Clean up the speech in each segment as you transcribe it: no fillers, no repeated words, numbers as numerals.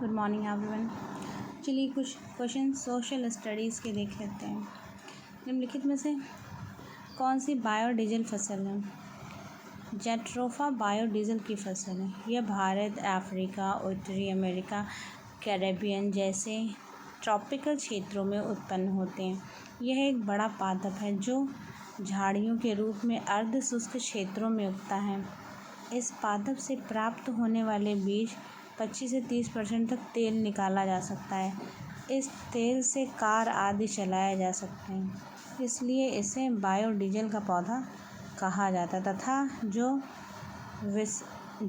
Good morning everyone. चलिए कुछ question social studies के देख लेते हैं। निम्नलिखित में से कौन सी बायोडीजल फसल है? जेट्रोफा बायोडीजल की फसल है। यह भारत, अफ्रीका, उत्तरी अमेरिका, कैरेबियन जैसे ट्रॉपिकल क्षेत्रों में उत्पन्न होते हैं। यह एक बड़ा पादप है जो झाड़ियों के रूप में अर्ध शुष्क क्षेत्रों में उगता है। इस पादप से प्राप्त होने वाले बीज 25 से 30% तक तेल निकाला जा सकता है। इस तेल से कार आदि चलाए जा सकते हैं, इसलिए इसे बायोडीजल का पौधा कहा जाता है तथा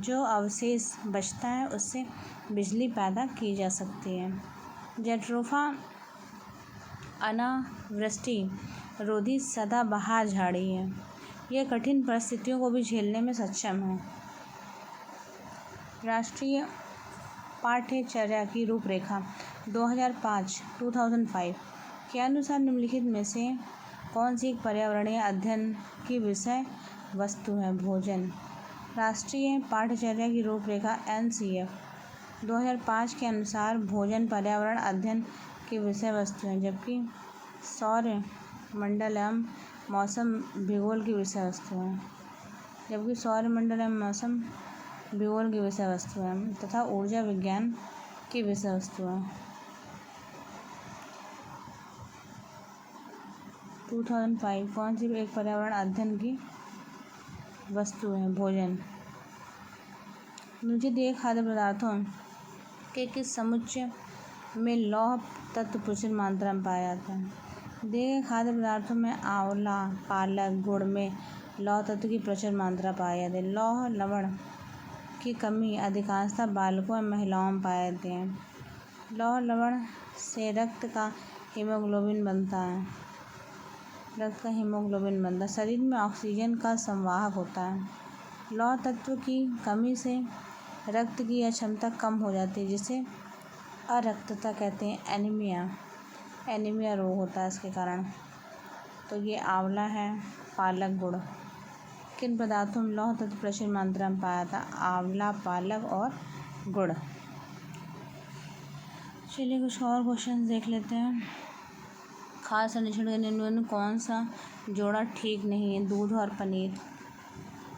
जो अवशेष बचता है उससे बिजली पैदा की जा सकती है। जेट्रोफा अनावृष्टि रोधी सदाबहार झाड़ी है। यह कठिन परिस्थितियों को भी झेलने में सक्षम है। राष्ट्रीय पाठ्यचर्या की रूपरेखा 2005 के अनुसार निम्नलिखित में से कौन सी एक पर्यावरणीय अध्ययन की विषय वस्तु है? भोजन। राष्ट्रीय पाठ्यचर्या की रूपरेखा NCF 2005 के अनुसार भोजन पर्यावरण अध्ययन की विषय वस्तु है, जबकि सौर मंडल एवं मौसम भूगोल की विषय वस्तु है। तथा ऊर्जा विज्ञान की विषय वस्तु है। 2005 कौन सी एक पर्यावरण अध्ययन की वस्तु है? भोजन। नीचे दिए खाद्य पदार्थों के किस समुच्चय में लौह तत्व प्रचुर मात्रा में पाया जाता है? दिए गए खाद्य पदार्थों में आंवला, पालक, गुड़ में लौह तत्व की प्रचुर मात्रा पाई जाती है। लौह लवण की कमी अधिकांशतः बालकों एवं महिलाओं में पाए जाते हैं। लौह लवण से रक्त का हीमोग्लोबिन बनता है। शरीर में ऑक्सीजन का संवाहक होता है। लौह तत्व की कमी से रक्त की यह क्षमता कम हो जाती है, जिसे अरक्तता कहते हैं। एनीमिया रोग होता है इसके कारण। तो ये आंवला है, पालक, गुड़। किन पदार्थों में लौह तत्व प्रचुर मात्रा में पाया था? आंवला, पालक और गुड़। चलिए कुछ और क्वेश्चन देख लेते हैं। खाद्य संरक्षण के निम्न में कौन सा जोड़ा ठीक नहीं है? दूध और पनीर।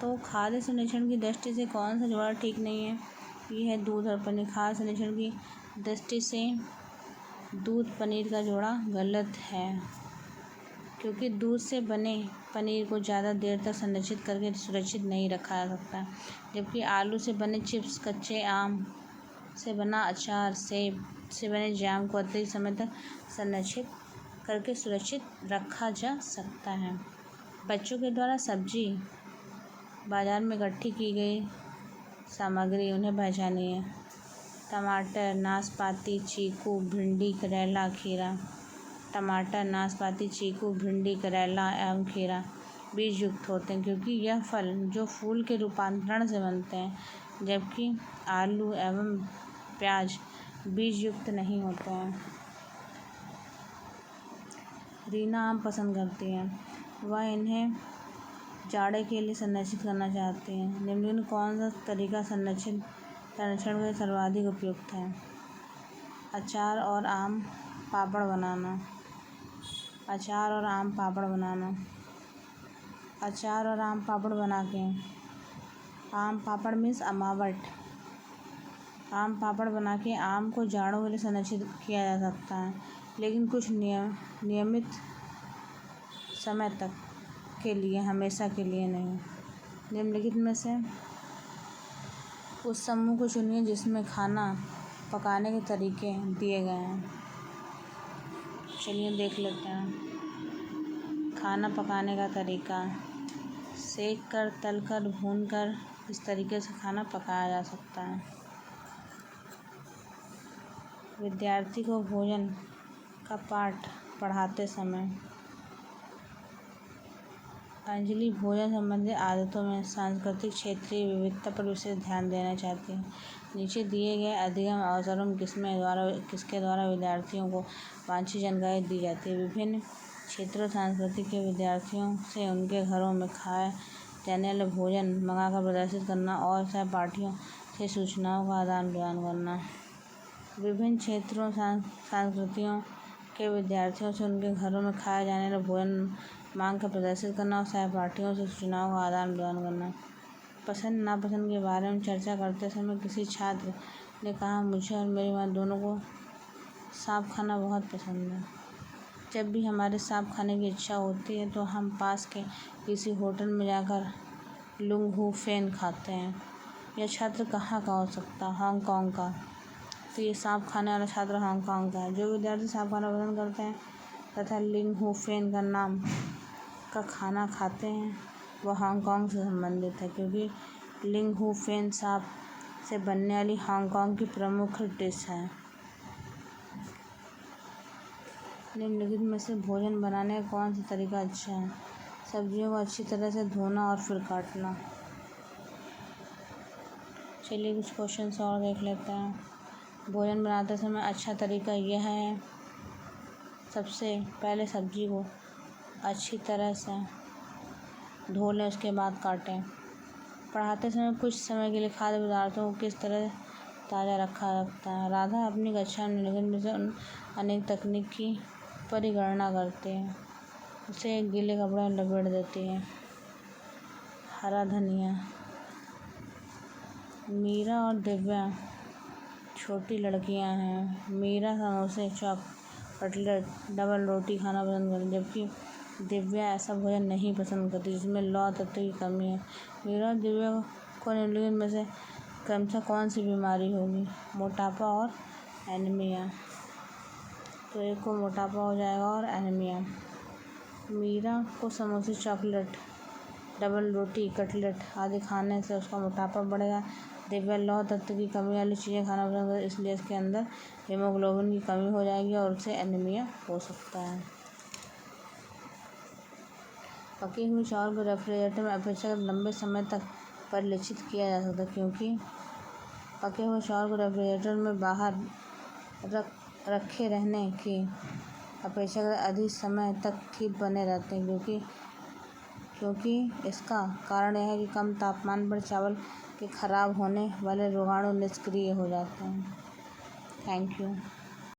तो खाद्य संरक्षण की दृष्टि से कौन सा जोड़ा ठीक नहीं है? ये है दूध और पनीर। खाद्य संरक्षण की दृष्टि से दूध पनीर का जोड़ा गलत है, क्योंकि दूध से बने पनीर को ज़्यादा देर तक संरक्षित करके सुरक्षित नहीं रखा जा सकता, जबकि आलू से बने चिप्स, कच्चे आम से बना अचार, सेब से बने जैम को अधिक समय तक संरक्षित करके सुरक्षित रखा जा सकता है। बच्चों के द्वारा सब्जी बाजार में इकट्ठी की गई सामग्री उन्हें पहचानी है। टमाटर, नाशपाती, चीकू, भिंडी, करेला, खीरा। टमाटर, नाशपाती, चीकू, भिंडी, करेला एवं खीरा बीज युक्त होते हैं, क्योंकि यह फल जो फूल के रूपांतरण से बनते हैं, जबकि आलू एवं प्याज बीज युक्त नहीं होते हैं। रीना आम पसंद करती हैं। वह इन्हें जाड़े के लिए संरक्षित करना चाहती हैं। निम्न में कौन सा तरीका संरक्षण के सर्वाधिक उपयुक्त है? अचार और आम पापड़ बनाना। अचार और आम पापड़ बना के आम पापड़ मीन्स अमावट। आम पापड़ बना के आम को जाड़ों के लिए संरक्षित किया जा सकता है, लेकिन कुछ नियमित समय तक के लिए, हमेशा के लिए नहीं। निम्नलिखित में से उस समूह को चुनिए जिसमें खाना पकाने के तरीके दिए गए हैं। चलिए देख लेते हैं। खाना पकाने का तरीका: सेक कर, तल कर, भून कर, इस तरीके से खाना पकाया जा सकता है। विद्यार्थी को भोजन का पाठ पढ़ाते समय अंजलि भोजन संबंधी आदतों में सांस्कृतिक क्षेत्रीय विविधता पर विशेष ध्यान देना चाहती है। नीचे दिए गए अधिगम अवसरों में किसके द्वारा विद्यार्थियों को वांछित जानकारी दी जाती है? विभिन्न क्षेत्रों संस्कृति के विद्यार्थियों से उनके घरों में खाए जाने वाले भोजन मंगाकर प्रदर्शित करना और सहपाठियों से सूचनाओं का आदान प्रदान करना। विभिन्न क्षेत्रों संस्कृतियों के विद्यार्थियों से उनके घरों में खाए जाने वाले भोजन मांग का प्रदर्शित करना और सहपाठियों से सूचनाओं का आदान प्रदान करना। पसंद नापसंद के बारे में चर्चा करते समय किसी छात्र ने कहा, मुझे और मेरी माँ दोनों को सांप खाना बहुत पसंद है। जब भी हमारे सांप खाने की इच्छा होती है तो हम पास के किसी होटल में जाकर लुंग हू फेन खाते हैं। यह छात्र कहाँ का हो सकता है? हांगकांग का। तो ये सांप खाने वाला छात्र हांगकांग का है। जो विद्यार्थी सांप खाना पसंद करते हैं तथा लिंग हू फेन का नाम का खाना खाते हैं वह हांगकांग से संबंधित है, क्योंकि लिंग हू फेन सांप से बनने वाली हांगकांग की प्रमुख डिश है। निम्नलिखित में से भोजन बनाने का कौन सा तरीका अच्छा है? सब्जियों को अच्छी तरह से धोना और फिर काटना। चलिए कुछ क्वेश्चन और देख लेते हैं। भोजन बनाते समय अच्छा तरीका यह है, सबसे पहले सब्जी को अच्छी तरह से धो लें, उसके बाद काटें। पढ़ाते समय कुछ समय के लिए खाद्य पदार्थों को किस तरह ताज़ा रखता है? राधा अपनी कक्षा में निम्नलिखित में से अनेक तकनीक की परिगणना करते हैं। उसे एक गीले कपड़े में लपेट देती है। हरा धनिया। मीरा और दिव्या छोटी लड़कियां हैं। मीरा समोसे, चॉप, कटलेट, डबल रोटी खाना पसंद करती है, जबकि दिव्या ऐसा भोजन नहीं पसंद करती जिसमें लौह तत्व की कमी है। मीरा और दिव्या को निम्नलिखित में से क्रमशः कौन सी बीमारी होगी? मोटापा और एनीमिया। तो एक को मोटापा हो जाएगा और एनीमिया। मीरा को समोसे, चॉकलेट, डबल रोटी, कटलेट आदि खाने से उसका मोटापा बढ़ेगा। दिव्या लौह तत्व की कमी वाली चीज़ें खाना पसंद करती है, इसलिए इसके अंदर हीमोग्लोबिन की कमी हो जाएगी और उससे एनीमिया हो सकता है। पके हुए चावल को रेफ्रिजरेटर में अपेक्षाकृत लंबे समय तक परिलक्षित किया जा सकता है, क्योंकि पके हुए चावल को रेफ्रिजरेटर में बाहर रखे रहने की अपेक्षाकृत अधिक समय तक ठीक बने रहते हैं, क्योंकि इसका कारण यह है कि कम तापमान पर चावल के खराब होने वाले रोगाणु निष्क्रिय हो जाते हैं। Thank you.